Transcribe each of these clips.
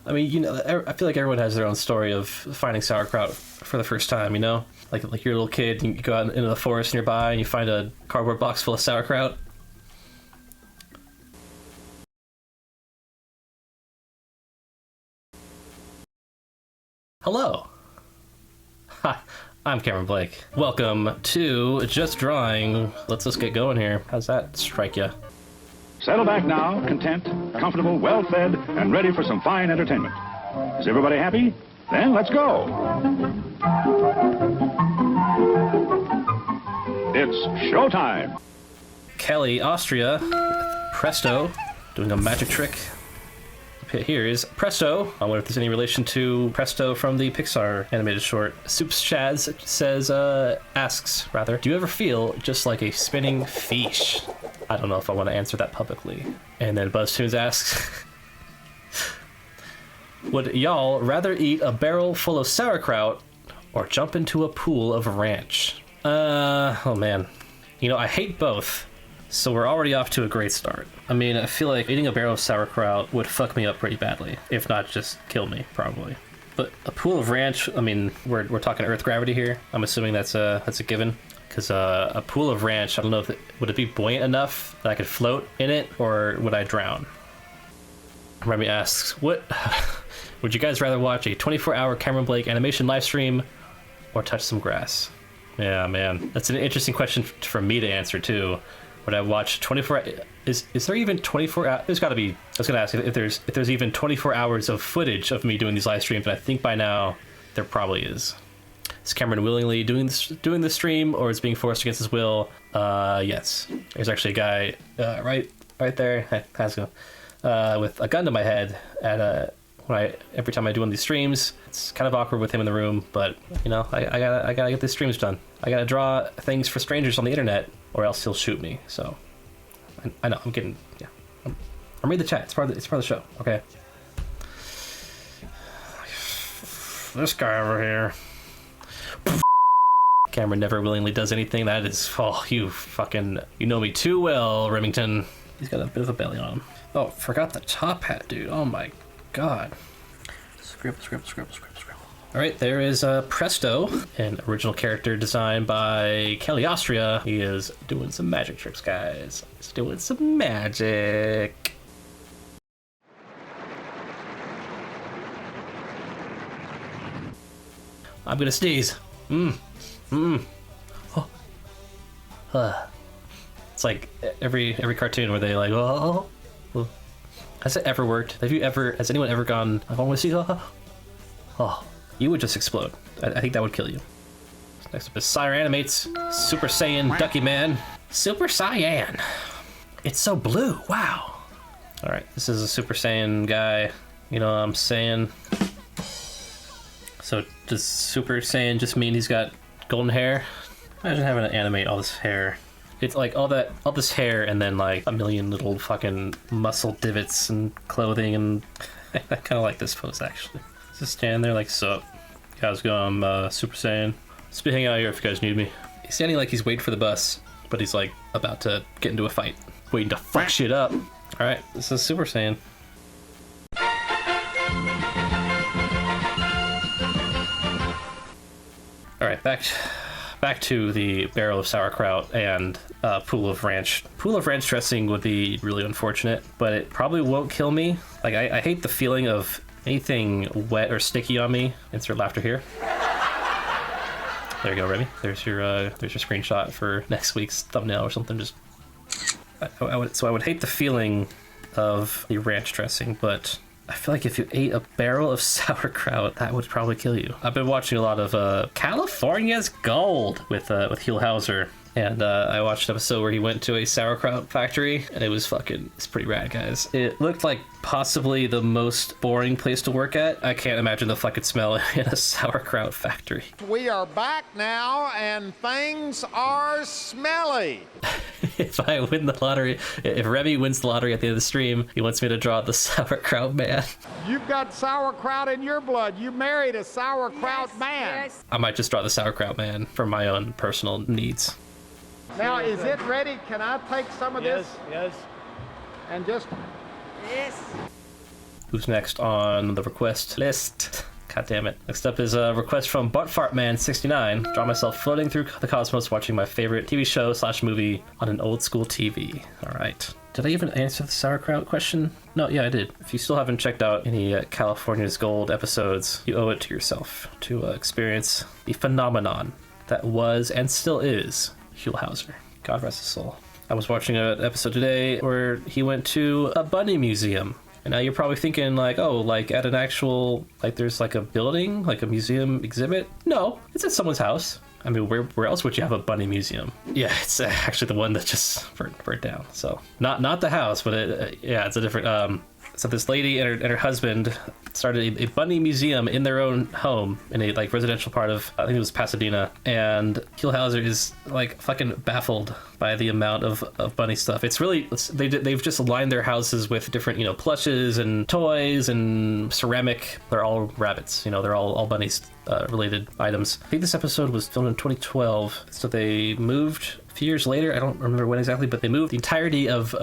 I mean, you know, I feel like everyone has their own story of finding sauerkraut for the first time, you know? Like you're a little kid, and you go out into the forest nearby and you find a cardboard box full of sauerkraut. Hello. Hi, I'm Cameron Blake. Welcome to Just Drawing. Let's just get going here. How's that strike you? Settle back now, content, comfortable, well-fed, and ready for some fine entertainment. Is everybody happy? Then let's go. It's showtime. Kelly, Austria, Presto, doing a magic trick. Here is Presto. I wonder if there's any relation to Presto from the Pixar animated short. Soups Chaz asks, do you ever feel just like a spinning fish? I don't know if I want to answer that publicly. And then BuzzTunes asks, would y'all rather eat a barrel full of sauerkraut or jump into a pool of ranch? Oh man. You know, I hate both. So we're already off to a great start. I mean, I feel like eating a barrel of sauerkraut would fuck me up pretty badly, if not just kill me, probably. But a pool of ranch, I mean, we're talking Earth gravity here. I'm assuming that's a given. Because a pool of ranch, I don't know if would it be buoyant enough that I could float in it, or would I drown? Remy asks, what would you guys rather watch, a 24-hour Cameron Blake animation live stream or touch some grass? Yeah, man, that's an interesting question for me to answer too. Would I watch 24? Is there even 24 hours? There's got to be. I was gonna ask if there's even 24 hours of footage of me doing these live streams, and I think by now there probably is. Is Cameron willingly doing the stream, or is being forced against his will? Yes. There's actually a guy right there. How's it going? With a gun to my head at every time I do one of these streams. It's kind of awkward with him in the room, but you know, I gotta get these streams done. I gotta draw things for strangers on the internet, or else he'll shoot me. So I know I'm getting, yeah. I'm reading the chat. It's part of the show. Okay. This guy over here. Cameron never willingly does anything. That is, oh, you know me too well, Remington. He's got a bit of a belly on him. Oh, forgot the top hat, dude. Oh my god. Scribble. All right, there is Presto, an original character designed by Kelly, Austria. He is doing some magic tricks, guys. He's doing some magic. I'm gonna sneeze. Oh. It's like every cartoon where they like, oh. Has it ever worked? Has anyone ever gone, I want to see, oh, you would just explode. I think that would kill you. Next up is Sire Animates, Super Saiyan Ducky Man. Super Saiyan. It's so blue, wow. All right, this is a Super Saiyan guy. You know what I'm saying? So does Super Saiyan just mean he's got golden hair? Imagine having to animate all this hair. It's like all this hair and then like a million little fucking muscle divots and clothing, and I kind of like this pose actually. Just stand there like, sup? How's it going? I'm Super Saiyan. Just be hanging out here if you guys need me. He's standing like he's waiting for the bus, but he's like about to get into a fight. Waiting to fuck shit up. Alright, this is Super Saiyan. Alright, back to the barrel of sauerkraut and pool of ranch. Pool of ranch dressing would be really unfortunate, but it probably won't kill me. Like, I hate the feeling of anything wet or sticky on me. Insert laughter here. There you go, Remy. There's your screenshot for next week's thumbnail or something. Just I would hate the feeling of the ranch dressing, but I feel like if you ate a barrel of sauerkraut, that would probably kill you. I've been watching a lot of California's Gold with Huelhauser. And I watched an episode where he went to a sauerkraut factory, and it's pretty rad, guys. It looked like possibly the most boring place to work at. I can't imagine the fucking smell in a sauerkraut factory. We are back now, and things are smelly. If I win the lottery, if Remy wins the lottery at the end of the stream, he wants me to draw the sauerkraut man. You've got sauerkraut in your blood. You married a sauerkraut man. Yes. I might just draw the sauerkraut man for my own personal needs. Now, is it ready? Can I take some of this? Yes. And just... Yes. Who's next on the request list? God damn it. Next up is a request from Buttfartman69. Draw myself floating through the cosmos watching my favorite TV show / movie on an old school TV. All right. Did I even answer the sauerkraut question? No, yeah, I did. If you still haven't checked out any California's Gold episodes, you owe it to yourself to experience the phenomenon that was and still is Huelhauser. God rest his soul. I was watching an episode today where he went to a bunny museum. And now you're probably thinking like, oh, like at an actual, like there's like a building, like a museum exhibit? No, it's at someone's house. I mean, where else would you have a bunny museum? Yeah, it's actually the one that just burnt down. So not the house, but it's a different. So this lady and her husband started a bunny museum in their own home in a like residential part of, I think it was Pasadena. And Huelhauser is like fucking baffled by the amount of bunny stuff. It's really, they've just lined their houses with different, plushes and toys and ceramic. They're all rabbits, they're all bunnies related items. I think this episode was filmed in 2012. So they moved a few years later, I don't remember when exactly, but they moved the entirety of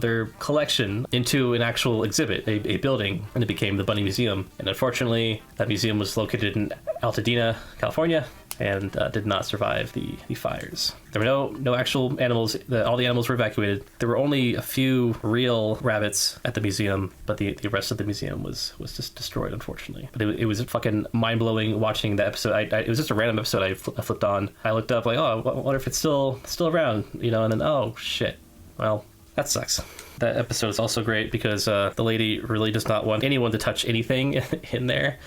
their collection into an actual exhibit, a building, and it became the Bunny Museum. And unfortunately, that museum was located in Altadena, California, and did not survive the fires. There were no actual animals. All the animals were evacuated. There were only a few real rabbits at the museum, but the rest of the museum was just destroyed, unfortunately. But it was fucking mind-blowing watching the episode. It was just a random episode I flipped on. I looked up like, oh, I wonder if it's still around, and then, oh, shit. Well, that sucks. That episode is also great because the lady really does not want anyone to touch anything in there.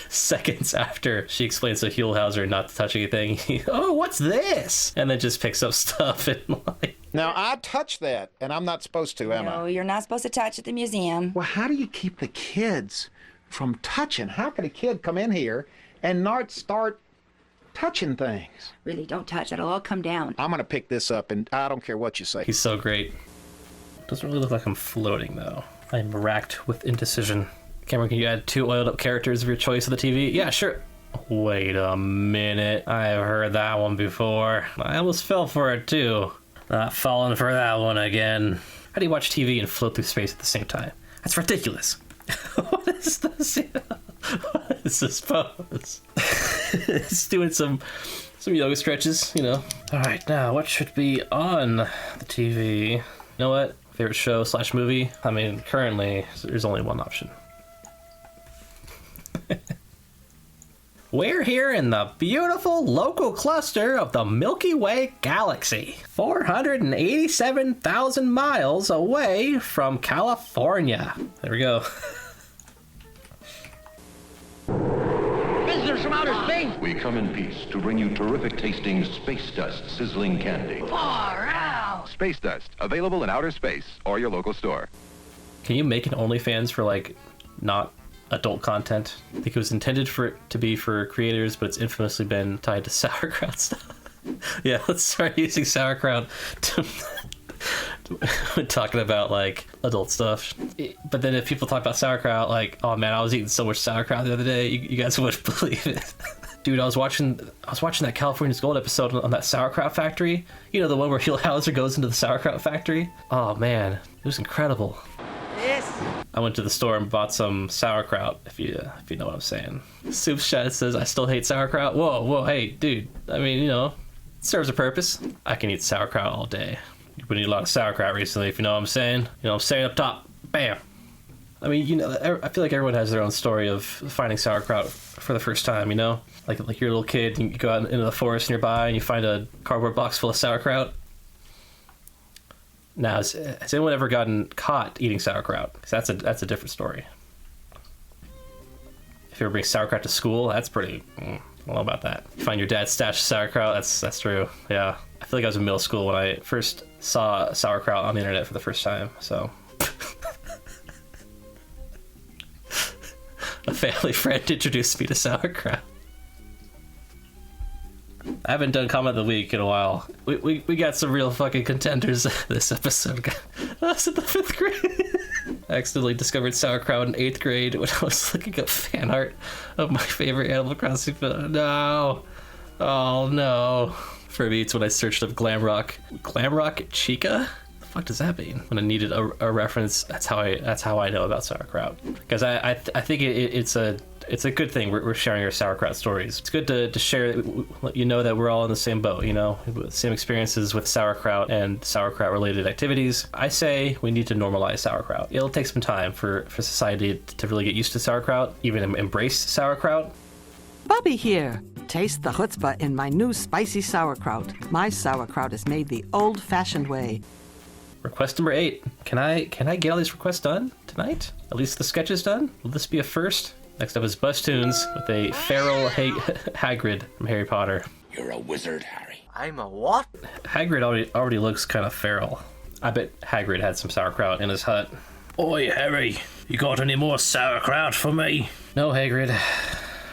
Seconds after she explains to Huelhauser not to touch anything, oh, what's this? And then just picks up stuff and like... Now, I touched that, and I'm not supposed to, am I? No, you're not supposed to touch at the museum. Well, how do you keep the kids from touching? How can a kid come in here and not start touching things? Really, don't touch. That'll all come down. I'm going to pick this up, and I don't care what you say. He's so great. Doesn't really look like I'm floating, though. I'm racked with indecision. Cameron, can you add 2 oiled up characters of your choice of the TV? Yeah, sure. Wait a minute. I've heard that one before. I almost fell for it, too. Not falling for that one again. How do you watch TV and float through space at the same time? That's ridiculous. What is this? What is this pose? It's doing some yoga stretches, All right, now, what should be on the TV? You know what? Favorite show / movie? I mean, currently, there's only one option. We're here in the beautiful local cluster of the Milky Way galaxy, 487,000 miles away from California. There we go. Visitors from outer space! We come in peace to bring you terrific tasting space dust sizzling candy. Far out! Space dust, available in outer space or your local store. Can you make an OnlyFans for like not adult content? I think it was intended for it to be for creators, but it's infamously been tied to sauerkraut stuff. Yeah, let's start using sauerkraut to talking about like adult stuff. But then if people talk about sauerkraut, like, oh man, I was eating so much sauerkraut the other day, you guys wouldn't believe it. Dude, I was watching that California's Gold episode on that sauerkraut factory. The one where Huelhauser goes into the sauerkraut factory. Oh man, it was incredible. Yes. I went to the store and bought some sauerkraut, if you know what I'm saying. Soup Chat says, I still hate sauerkraut. Whoa, hey, dude. I mean, it serves a purpose. I can eat sauerkraut all day. You've been eating a lot of sauerkraut recently, if you know what I'm saying. I'm saying up top. Bam. I mean, I feel like everyone has their own story of finding sauerkraut for the first time, Like you're a little kid, and you go out into the forest nearby, and you find a cardboard box full of sauerkraut. Now, has anyone ever gotten caught eating sauerkraut? Because that's a different story. If you ever bring sauerkraut to school, that's pretty... I don't know about that. You find your dad's stash of sauerkraut, that's true. Yeah. I feel like I was in middle school when I first saw sauerkraut on the internet for the first time, so... A family friend introduced me to sauerkraut. I haven't done comment of the week in a while. We got some real fucking contenders this episode. I was in the 5th grade. I accidentally discovered sauerkraut in 8th grade when I was looking up fan art of my favorite Animal Crossing film. No. Oh no. For me, it's when I searched up glam rock. Glam rock chica? What the fuck does that mean? When I needed a reference, that's how I know about sauerkraut. Because I think it's a good thing we're sharing our sauerkraut stories. It's good to share, let you know that we're all in the same boat, you know, same experiences with sauerkraut and sauerkraut related activities. I say we need to normalize sauerkraut. It'll take some time for society to really get used to sauerkraut, even embrace sauerkraut. Bobby here. Taste the chutzpah in my new spicy sauerkraut. My sauerkraut is made the old-fashioned way. Request number 8. Can I get all these requests done tonight? At least the sketches done? Will this be a first? Next up is Buzz Tunes with a feral Hagrid from Harry Potter. You're a wizard, Harry. I'm a what? Hagrid already looks kind of feral. I bet Hagrid had some sauerkraut in his hut. Oi, Harry, you got any more sauerkraut for me? No, Hagrid.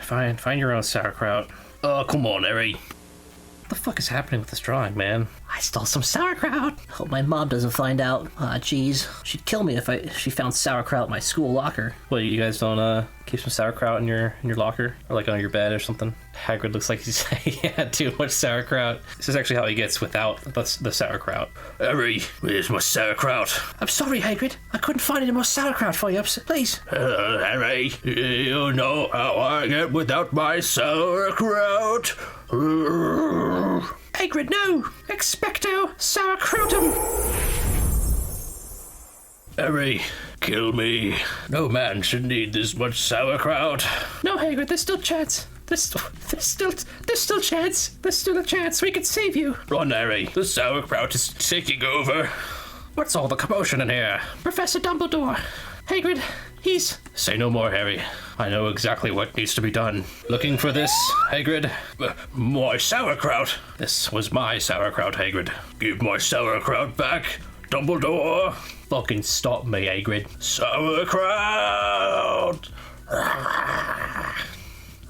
Find your own sauerkraut. Oh, come on, Harry. What the fuck is happening with this drawing, man? I stole some sauerkraut. Hope my mom doesn't find out. Ah, jeez. She'd kill me if she found sauerkraut in my school locker. Well, you guys don't keep some sauerkraut in your locker? Or like on your bed or something? Hagrid looks like he had too much sauerkraut. This is actually how he gets without the sauerkraut. Harry, where's my sauerkraut? I'm sorry, Hagrid. I couldn't find any more sauerkraut for you. Please. Harry, you know how I get without my sauerkraut. Hagrid, no! Expecto sauerkrautum! Harry, kill me. No man should need this much sauerkraut. No, Hagrid, there's still chance. There's still chance. There's still a chance we could save you. Run, Harry. The sauerkraut is taking over. What's all the commotion in here? Professor Dumbledore. Hagrid, he's... Say no more, Harry. I know exactly what needs to be done. Looking for this, Hagrid? My sauerkraut. This was my sauerkraut, Hagrid. Give my sauerkraut back, Dumbledore. Fucking stop me, Hagrid. Sauerkraut!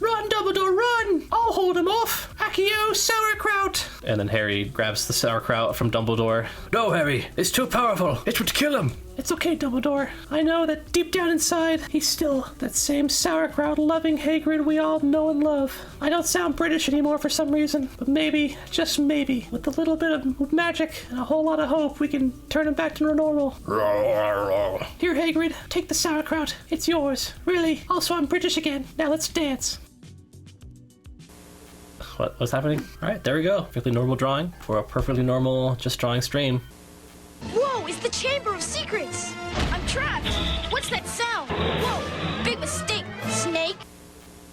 Run, Dumbledore, run! I'll hold him off. Accio sauerkraut! And then Harry grabs the sauerkraut from Dumbledore. No, Harry, it's too powerful. It would kill him. It's okay, Dumbledore. I know that deep down inside, he's still that same sauerkraut-loving Hagrid we all know and love. I don't sound British anymore for some reason, but maybe, just maybe, with a little bit of magic and a whole lot of hope, we can turn him back to normal. Here, Hagrid, take the sauerkraut. It's yours. Really. Also, I'm British again. Now let's dance. What's happening? All right, there we go. Perfectly normal drawing for a perfectly normal Just Drawing stream. Whoa, it's the Chamber of Secrets! I'm trapped! What's that sound? Whoa, big mistake, Snake!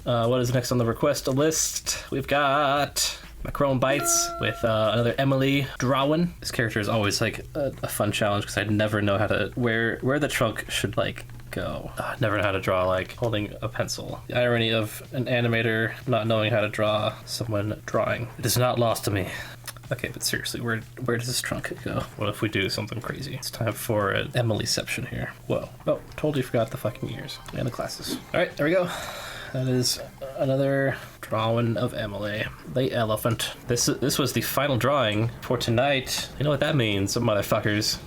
What is next on the request list? We've got Macron Bites with another Emily Drawin. This character is always like a fun challenge because I never know how to where the trunk should like go. Never know how to draw like holding a pencil. The irony of an animator not knowing how to draw someone drawing. It is not lost to me. Okay, but seriously, where does this trunk go? What if we do something crazy? It's time for an Emilyception here. Whoa. Oh, totally forgot the fucking ears and the glasses. All right, there we go. That is another drawing of Emily, the elephant. This was the final drawing for tonight. You know what that means, motherfuckers.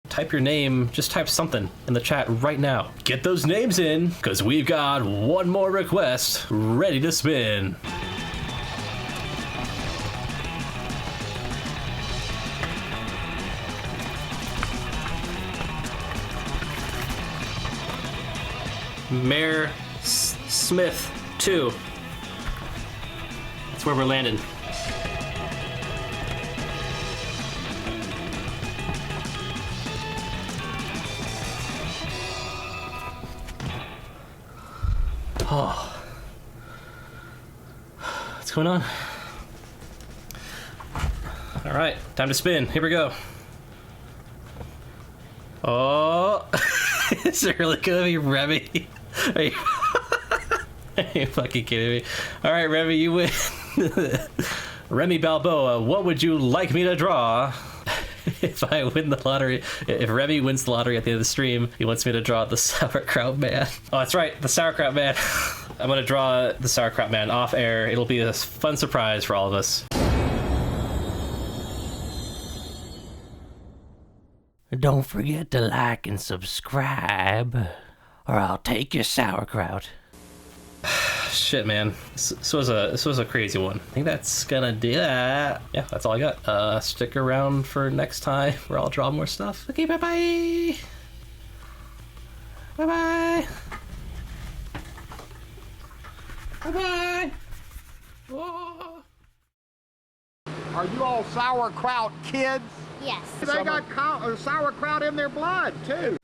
Type your name, just type something in the chat right now. Get those names in, because we've got one more request ready to spin. Mayor Smith 2. That's where we're landing. Oh. What's going on? All right, time to spin. Here we go. Oh, is it really gonna be Remy? Are you fucking kidding me? All right, Remy, you win. Remy Balboa, what would you like me to draw? If I win the lottery, if Remy wins the lottery at the end of the stream, he wants me to draw the Sauerkraut Man. Oh, that's right, the Sauerkraut Man. I'm gonna draw the Sauerkraut Man off air. It'll be a fun surprise for all of us. Don't forget to like and subscribe, or I'll take your sauerkraut. Shit, man. This was a crazy one. I think that's gonna do that. Yeah, that's all I got. Stick around for next time where I'll draw more stuff. Okay, bye-bye. Bye-bye. Bye-bye. Whoa. Are you all sauerkraut kids? Yes. They got sauerkraut in their blood, too.